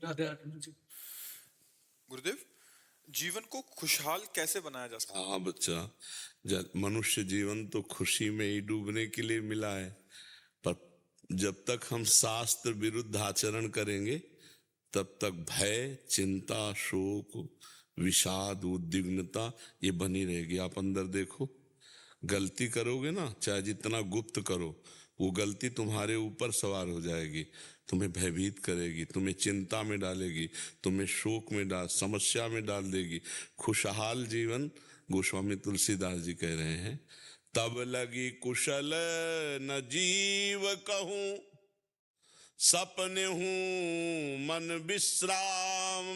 राधे राधे जी। गुरुदेव, जीवन को खुशहाल कैसे बनाया जा सकता है? हाँ बच्चा, मनुष्य जीवन तो खुशी में ही डूबने के लिए मिला है, पर जब तक हम शास्त्र विरुद्ध आचरण करेंगे तब तक भय, चिंता, शोक, विषाद, उद्विग्नता ये बनी रहेगी। आप अंदर देखो, गलती करोगे ना, चाहे जितना गुप्त करो, वो गलती तुम्हारे ऊपर सवार हो जाएगी, तुम्हें भयभीत करेगी, तुम्हें चिंता में डालेगी, तुम्हें शोक में समस्या में डाल देगी। खुशहाल जीवन, गोस्वामी तुलसीदास जी कह रहे हैं, तब लगी कुशल न जीव कहूं, सपने हूं मन विश्राम,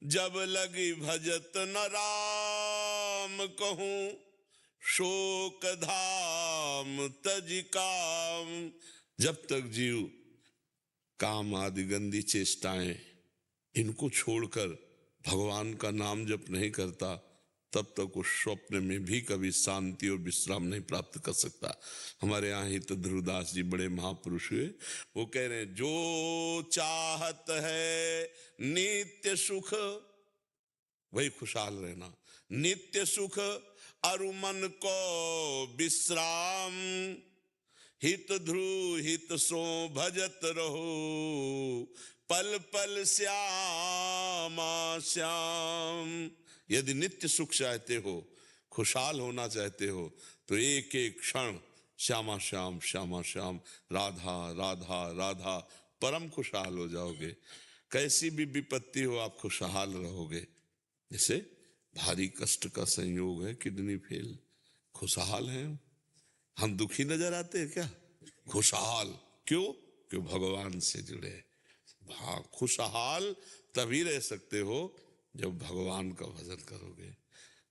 जब लगी भजत न राम कहूं, शोक धाम तज काम। जब तक जीव काम आदि गंदी चेष्टाएं इनको छोड़कर भगवान का नाम जप नहीं करता, तब तक उस स्वप्न में भी कभी शांति और विश्राम नहीं प्राप्त कर सकता। हमारे यहाँ ही तो ध्रुवदास जी बड़े महापुरुष हुए, वो कह रहे हैं, जो चाहत है नित्य सुख, वही खुशहाल रहना, नित्य सुख अरु मन को विश्राम, हित ध्रुव हित सो भजत रहो, पल पल श्यामा श्याम। यदि नित्य सुख चाहते हो, खुशहाल होना चाहते हो, तो एक एक क्षण श्यामा श्याम श्यामा श्याम, राधा राधा राधा, परम खुशहाल हो जाओगे। कैसी भी विपत्ति हो, आप खुशहाल रहोगे। जैसे भारी कष्ट का संयोग है, किडनी फेल, खुशहाल हैं हम, दुखी नजर आते हैं क्या? खुशहाल क्यों? क्यों? भगवान से जुड़े। हाँ, खुशहाल तभी रह सकते हो जब भगवान का भजन करोगे,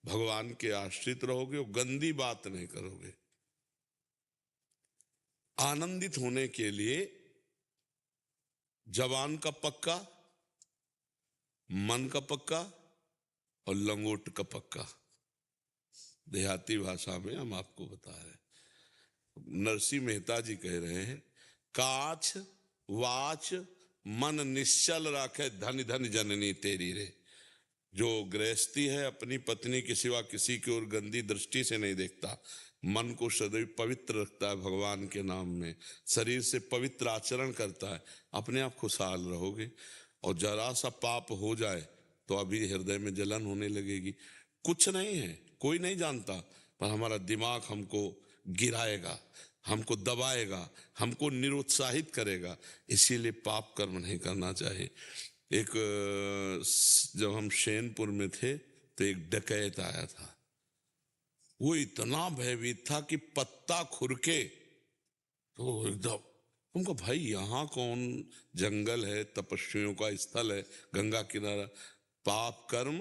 भगवान के आश्रित रहोगे और गंदी बात नहीं करोगे। आनंदित होने के लिए जवान का पक्का, मन का पक्का और लंगोट का पक्का। देहाती भाषा में हम आपको बता रहे हैं। नरसिंह मेहता जी कह रहे हैं, काछ वाच मन निश्चल राखे, धन धन जननी तेरी रे। जो गृहस्थी है, अपनी पत्नी के सिवा किसी की ओर गंदी दृष्टि से नहीं देखता, मन को सदैव पवित्र रखता है भगवान के नाम में, शरीर से पवित्र आचरण करता है, अपने आप खुशहाल रहोगे। और जरा सा पाप हो जाए तो अभी हृदय में जलन होने लगेगी। कुछ नहीं है, कोई नहीं जानता, पर हमारा दिमाग हमको गिराएगा, हमको दबाएगा, हमको निरुत्साहित करेगा। इसीलिए पाप कर्म नहीं करना चाहिए। एक जब हम शैनपुर में थे तो एक डकैत आया था, वो इतना भयभीत था कि पत्ता खुरके तो एकदम, उनको भाई यहाँ कौन, जंगल है, तपस्वियों का स्थल है, गंगा किनारा। पाप कर्म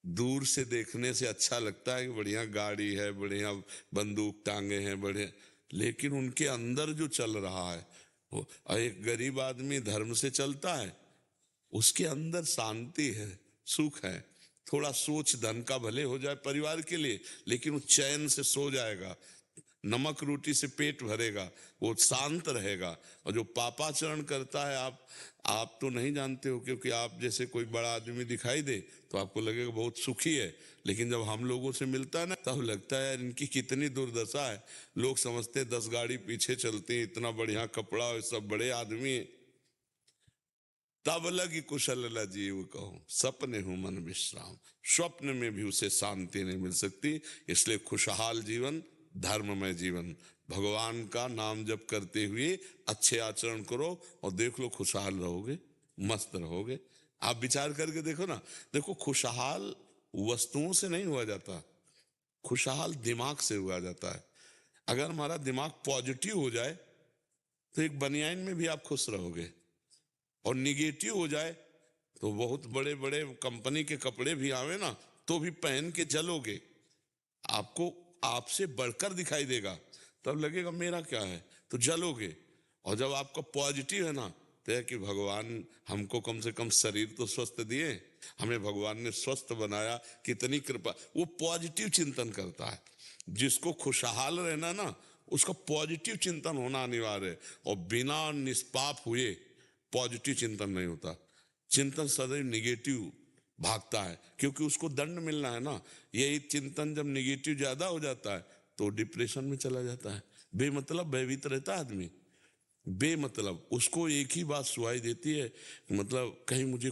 दूर से देखने से अच्छा लगता है कि बढ़िया गाड़ी है, बढ़िया बंदूक टांगे हैं, बढ़िया, लेकिन उनके अंदर जो चल रहा है वो, एक गरीब आदमी धर्म से चलता है, उसके अंदर शांति है, सुख है, थोड़ा सोच धन का भले हो जाए परिवार के लिए, लेकिन वो चैन से सो जाएगा, नमक रोटी से पेट भरेगा, वो शांत रहेगा। और जो पापाचरण करता है, आप तो नहीं जानते हो, क्योंकि आप जैसे कोई बड़ा आदमी दिखाई दे तो आपको लगेगा बहुत सुखी है, लेकिन जब हम लोगों से मिलता है ना, तब लगता है यार इनकी कितनी दुर्दशा है। लोग समझते 10 गाड़ी पीछे चलते हैं, इतना बढ़िया कपड़ा, सब बड़े आदमी है। तब लगी कुशल जीव कहूं, सपने हूं मन विश्राम। स्वप्न में भी उसे शांति नहीं मिल सकती। इसलिए खुशहाल जीवन, धर्ममय जीवन, भगवान का नाम जप करते हुए अच्छे आचरण करो और देख लो खुशहाल रहोगे, मस्त रहोगे। आप विचार करके देखो ना, देखो खुशहाल वस्तुओं से नहीं हुआ जाता, खुशहाल दिमाग से हुआ जाता है। अगर हमारा दिमाग पॉजिटिव हो जाए तो एक बनियान में भी आप खुश रहोगे, और निगेटिव हो जाए तो बहुत बड़े बड़े कंपनी के कपड़े भी आवे ना तो भी पहन के जलोगे, आपको आपसे बढ़कर दिखाई देगा, तब लगेगा मेरा क्या है, तो जलोगे। और जब आपका पॉजिटिव है ना, तो है कि भगवान हमको कम से कम शरीर तो स्वस्थ दिए, हमें भगवान ने स्वस्थ बनाया, कितनी कृपा। वो पॉजिटिव चिंतन करता है। जिसको खुशहाल रहना ना, उसका पॉजिटिव चिंतन होना अनिवार्य है, और बिना निष्पाप हुए पॉजिटिव चिंतन नहीं होता। चिंतन सदैव निगेटिव भागता है, क्योंकि उसको दंड मिलना है ना। यही चिंतन जब निगेटिव ज्यादा हो जाता है तो डिप्रेशन में चला जाता है। बेमतलब भयभीत रहता है आदमी, बेमतलब उसको एक ही बात सुनाई देती है, मतलब कहीं मुझे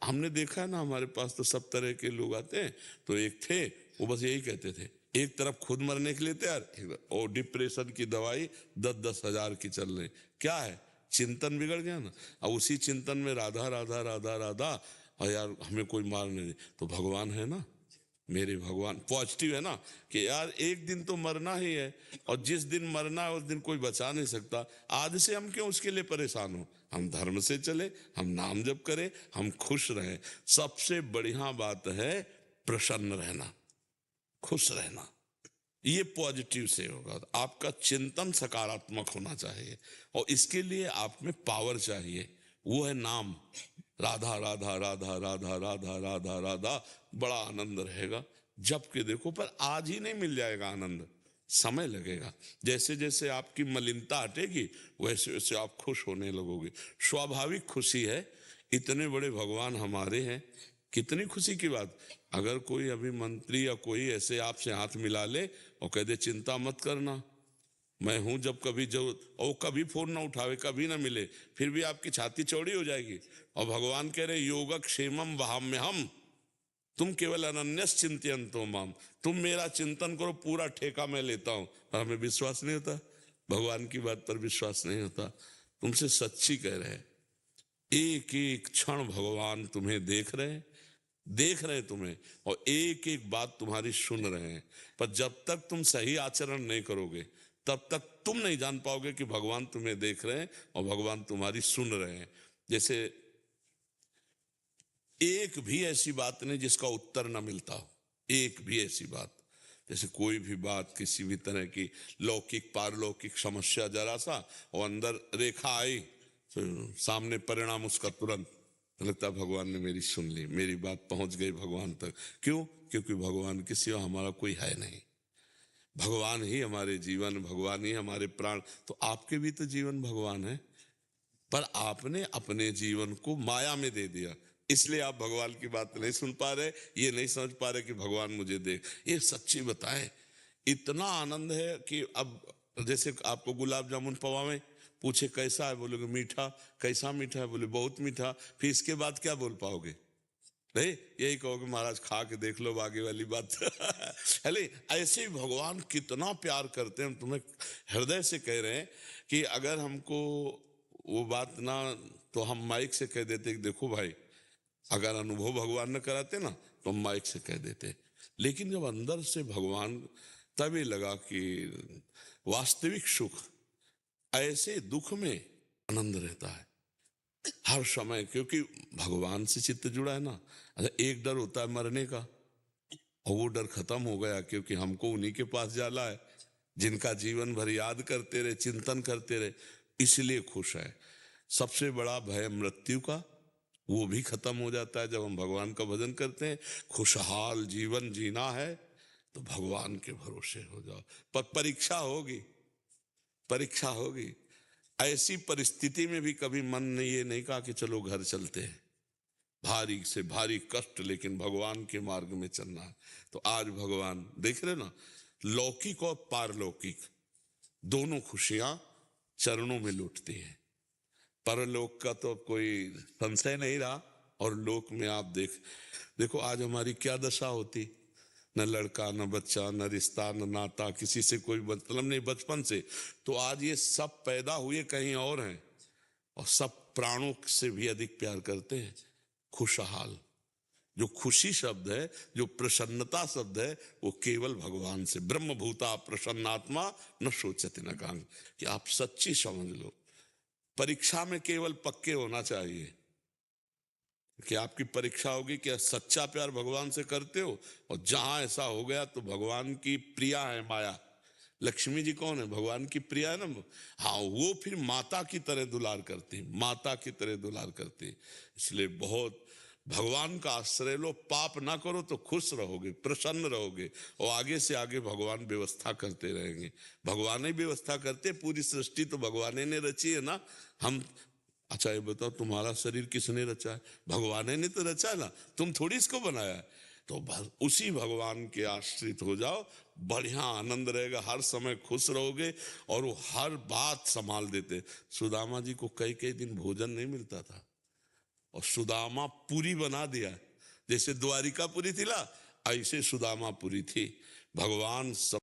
हमने देखा है ना, हमारे पास तो सब तरह के लोग आते हैं। तो एक थे, वो बस यही कहते थे, एक तरफ खुद मरने के लिए तैयार और डिप्रेशन की दवाई 10-10 हजार की चल रही। क्या है, चिंतन बिगड़ गया ना। अब उसी चिंतन में राधा राधा राधा राधा, और यार हमें कोई मार नहीं दे, तो भगवान है ना, मेरे भगवान पॉजिटिव है ना, कि यार एक दिन तो मरना ही है, और जिस दिन मरना है उस दिन कोई बचा नहीं सकता। आज से हम क्यों उसके लिए परेशान हो, हम धर्म से चले, हम नाम जप करें, हम खुश रहें। सबसे बढ़िया बात है प्रसन्न रहना, खुश रहना। ये पॉजिटिव से होगा। आपका चिंतन सकारात्मक होना चाहिए, और इसके लिए आप में पावर चाहिए, वो है नाम। राधा राधा राधा राधा राधा राधा राधा, बड़ा आनंद रहेगा जब के देखो। पर आज ही नहीं मिल जाएगा आनंद, समय लगेगा। जैसे जैसे आपकी मलिनता हटेगी वैसे वैसे आप खुश होने लगोगे। स्वाभाविक खुशी है, इतने बड़े भगवान हमारे हैं, कितनी खुशी की बात। अगर कोई अभी मंत्री या कोई ऐसे आपसे हाथ मिला ले और कह दे चिंता मत करना, मैं हूं जब कभी जरूरत, और कभी फोन ना उठावे, कभी ना मिले, फिर भी आपकी छाती चौड़ी हो जाएगी। और भगवान कह रहे योगक्षेमम वहाम्यहम, तुम केवल अनन्यस चिंतयन्तो माम, तुम मेरा चिंतन करो, पूरा ठेका मैं लेता हूं। और हमें विश्वास नहीं होता, भगवान की बात पर विश्वास नहीं होता। तुमसे सच्ची कह रहे हैं, एक एक क्षण भगवान तुम्हें देख रहे हैं तुम्हें, और एक एक बात तुम्हारी सुन रहे हैं। पर जब तक तुम सही आचरण नहीं करोगे तब तक तुम नहीं जान पाओगे कि भगवान तुम्हें देख रहे हैं और भगवान तुम्हारी सुन रहे हैं। जैसे एक भी ऐसी बात नहीं जिसका उत्तर ना मिलता हो, एक भी ऐसी बात। जैसे कोई भी बात, किसी भी तरह की लौकिक पारलौकिक समस्या जरा सा, और अंदर रेखा आई तो सामने परिणाम उसका तुरंत, लगता भगवान ने मेरी सुन ली, मेरी बात पहुंच गई भगवान तक। क्यों? क्योंकि भगवान के सिवा हमारा कोई है नहीं, भगवान ही हमारे जीवन, भगवान ही हमारे प्राण। तो आपके भी तो जीवन भगवान है, पर आपने अपने जीवन को माया में दे दिया, इसलिए आप भगवान की बात नहीं सुन पा रहे, ये नहीं समझ पा रहे कि भगवान मुझे देख। ये सच्ची बताएं, इतना आनंद है कि अब जैसे आपको गुलाब जामुन पवावे, पूछे कैसा है, बोलोगे मीठा। कैसा मीठा है? बोले बहुत मीठा। फिर इसके बाद क्या बोल पाओगे? नहीं, यही कहोगे महाराज खा के देख लो, आगे वाली बात। अरे ऐसे ही भगवान कितना प्यार करते हैं, हम तुम्हें हृदय से कह रहे हैं कि अगर हमको वो बात ना, तो हम माइक से कह देते कि देखो भाई, अगर अनुभव भगवान ने कराते ना तो हम माइक से कह देते। लेकिन जब अंदर से भगवान, तभी लगा कि वास्तविक सुख ऐसे दुख में आनंद रहता है हर समय, क्योंकि भगवान से चित्त जुड़ा है ना। अच्छा, एक डर होता है मरने का, और वो डर खत्म हो गया, क्योंकि हमको उन्हीं के पास जाना है जिनका जीवन भर याद करते रहे, चिंतन करते रहे, इसलिए खुश है। सबसे बड़ा भय मृत्यु का, वो भी खत्म हो जाता है जब हम भगवान का भजन करते हैं। खुशहाल जीवन जीना है तो भगवान के भरोसे हो जाओ। पर परीक्षा होगी, परीक्षा होगी। ऐसी परिस्थिति में भी कभी मन ने ये नहीं कहा कि चलो घर चलते हैं, भारी से भारी कष्ट, लेकिन भगवान के मार्ग में चलना है। तो आज भगवान देख रहे ना, लौकिक और पारलौकिक दोनों खुशियां चरणों में लुटती हैं। परलोक का तो कोई संशय नहीं रहा, और लोक में आप देखो आज हमारी क्या दशा होती, न लड़का न बच्चा, न रिश्ता न नाता, किसी से कोई मतलब नहीं बचपन से। तो आज ये सब पैदा हुए कहीं और हैं, और सब प्राणों से भी अधिक प्यार करते हैं। खुशहाल, जो खुशी शब्द है, जो प्रसन्नता शब्द है, वो केवल भगवान से। ब्रह्म भूता प्रसन्नात्मा न सोचति न कांग, कि आप सच्ची समझ लो। परीक्षा में केवल पक्के होना चाहिए कि आपकी परीक्षा होगी कि सच्चा प्यार भगवान से करते हो। और जहां ऐसा हो गया तो भगवान की प्रिया है माया। लक्ष्मी जी कौन है? भगवान की प्रिया है ना। हाँ, वो फिर माता की तरह दुलार करती, माता की तरह दुलार करती। इसलिए बहुत भगवान का आश्रय लो, पाप ना करो तो खुश रहोगे, प्रसन्न रहोगे, और आगे से आगे भगवान व्यवस्था करते रहेंगे। भगवान ही व्यवस्था करते, पूरी सृष्टि तो भगवान ने रची है ना। हम अच्छा ये बताओ तुम्हारा शरीर किसने रचा है? भगवान ने तो रचा है ना, तुम थोड़ी इसको बनाया है। तो उसी भगवान के आश्रित हो जाओ, बढ़िया आनंद रहेगा, हर समय खुश रहोगे और वो हर बात संभाल देते। सुदामा जी को कई कई दिन भोजन नहीं मिलता था और सुदामा पूरी बना दिया। जैसे द्वारिका पूरी थी ना, ऐसे सुदामा पूरी थी। भगवान सब